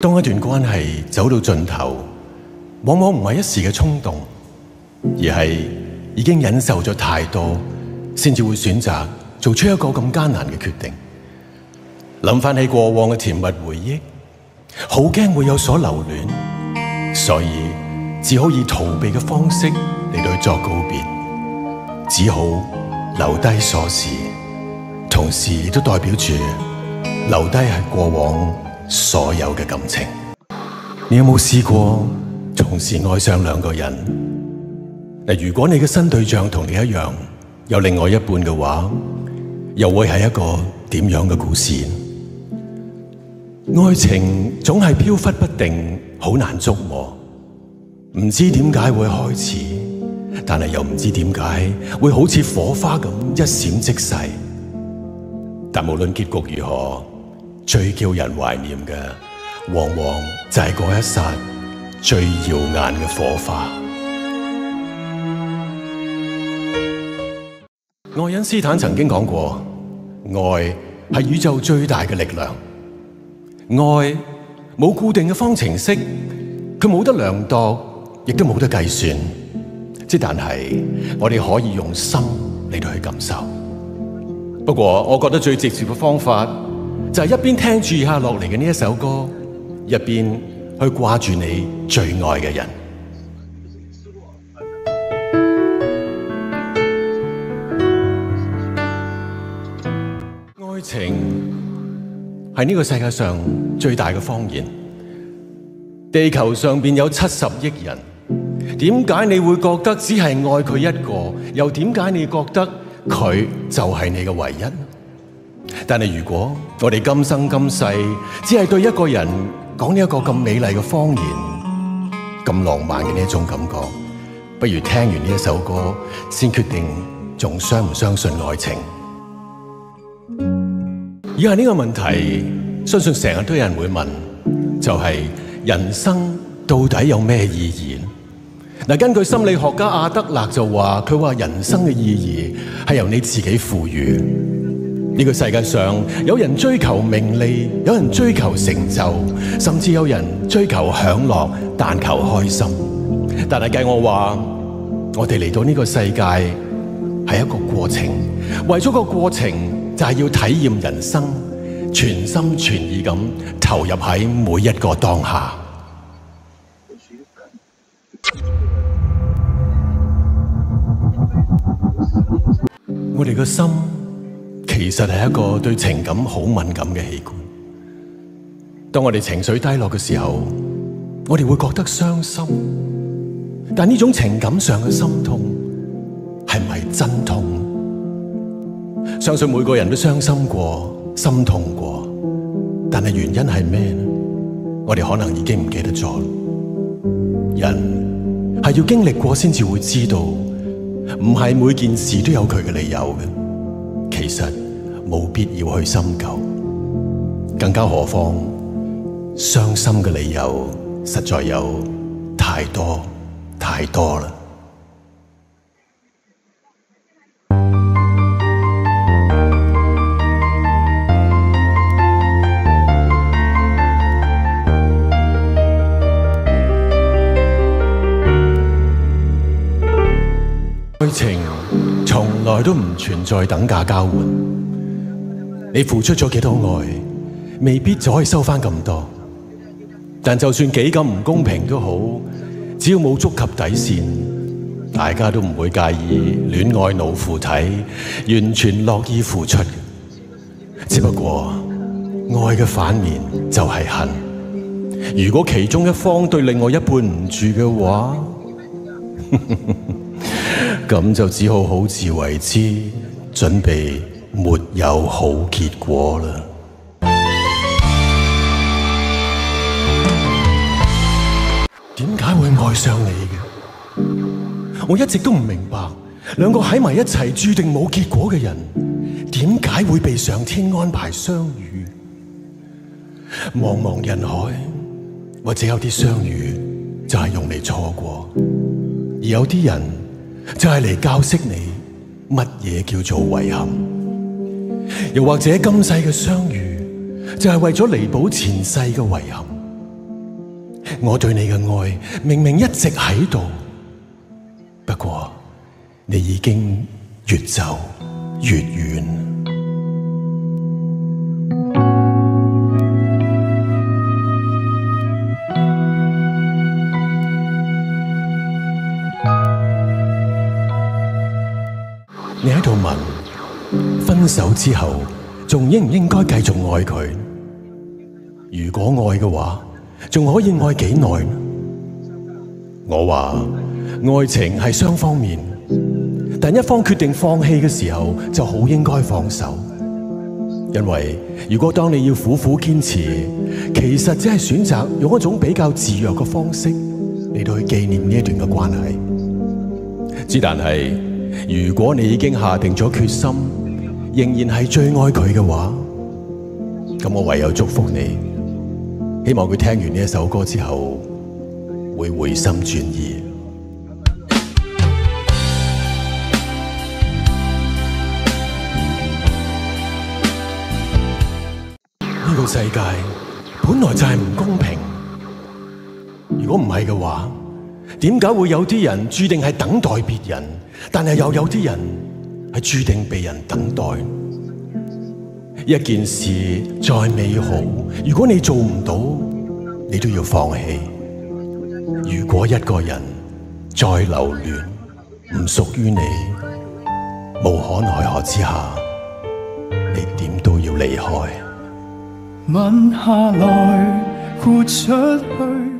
當一段關係走到盡頭，往往唔係一時嘅衝動，而係已經忍受咗太多，先至會選擇做出一個咁艱難嘅決定。諗翻起過往嘅甜蜜回憶，好驚會有所留戀，所以只好以逃避嘅方式嚟到去作告別，只好留低鎖匙，同時亦都代表住留低係過往所有嘅感情。你有冇試過同時愛上兩個人？如果你嘅新對象同你一樣有另外一半嘅話，又會係一個點樣嘅故事？愛情總係飄忽不定，好難捉摸，唔知點解會開始，但係又唔知點解會好似火花咁一閃即逝。但無論結局如何，最叫人懷念嘅，往往就係嗰一剎最耀眼嘅火花。愛因斯坦曾經講過，愛係宇宙最大嘅力量。愛冇固定嘅方程式，佢冇得量度，亦都冇得計算。但係我哋可以用心嚟到去感受。不過我覺得最直接嘅方法就係一邊聽住以下落嚟嘅呢一首歌，一邊去掛住你最愛嘅人。愛情係呢個世界上最大嘅謊言。地球上邊有70億人，點解你會覺得只係愛佢一個？又點解你覺得佢就係你嘅唯一？但係如果我哋今生今世只係對一個人講呢一個咁美麗嘅謊言，咁浪漫嘅呢一種感覺，不如聽完呢一首歌先決定仲相唔相信愛情。以下呢個問題，相信成日都有人會問，就係人生到底有咩意義？根據心理學家阿德勒就話，佢話人生嘅意義係由你自己賦予。呢個世界上有人追求名利，有人追求成就，甚至有人追求享樂，但求開心。但係計我話，我哋嚟到呢個世界係一個過程，為咗個過程就係要體驗人生，全心全意咁投入喺每一個當下。我哋個心其實係一個對情感好敏感嘅器官。當我哋情緒低落嘅時候，我哋會覺得傷心。但呢種情感上嘅心痛，係咪真痛？相信每個人都傷心過、心痛過，但係原因係咩呢？我哋可能已經唔記得咗。人係要經歷過先至會知道，唔係每件事都有佢嘅理由嘅。其實冇必要去深究，更加何況傷心嘅理由實在有太多太多啦。愛情從來都唔存在等價交換，你付出咗幾多愛，未必就可以收翻咁多。但就算幾咁唔公平都好，只要冇觸及底線，大家都唔會介意戀愛腦附體，完全樂意付出。只不過愛嘅反面就係恨，如果其中一方對另外一半唔住嘅話，咁就只好好自為之，準備沒有好結果啦。點解會愛上你嘅？我一直都唔明白，兩個喺埋一齊注定冇結果嘅人，點解會被上天安排相遇？茫茫人海，或者有啲相遇就係用嚟錯過，而有啲人就係嚟教識你乜嘢叫做遺憾，又或者今世嘅相遇就係為咗彌補前世嘅遺憾。我對你嘅愛明明一直喺度，不過你已經越走越遠。你喺度問，分手之後仲應唔應該繼續愛佢？如果愛嘅話，仲可以愛幾耐呢？我話愛情係雙方面，但一方決定放棄嘅時候，就好應該放手。因為如果當你要苦苦堅持，其實只係選擇用一種比較自虐嘅方式嚟到去紀念呢一段嘅關係。之但係，如果你已經下定咗決心，仍然係最愛佢嘅話，咁我唯有祝福你。希望佢聽完呢一首歌之後，會回心轉意。呢個世界本來就係唔公平。如果唔係嘅話，點解會有啲人注定係等待別人，但係又有啲人係注定被人等待？一件事再美好，如果你做唔到，你都要放棄。如果一個人再留戀，唔屬於你，無可奈何之下，你點都要離開。吻下來，豁出去。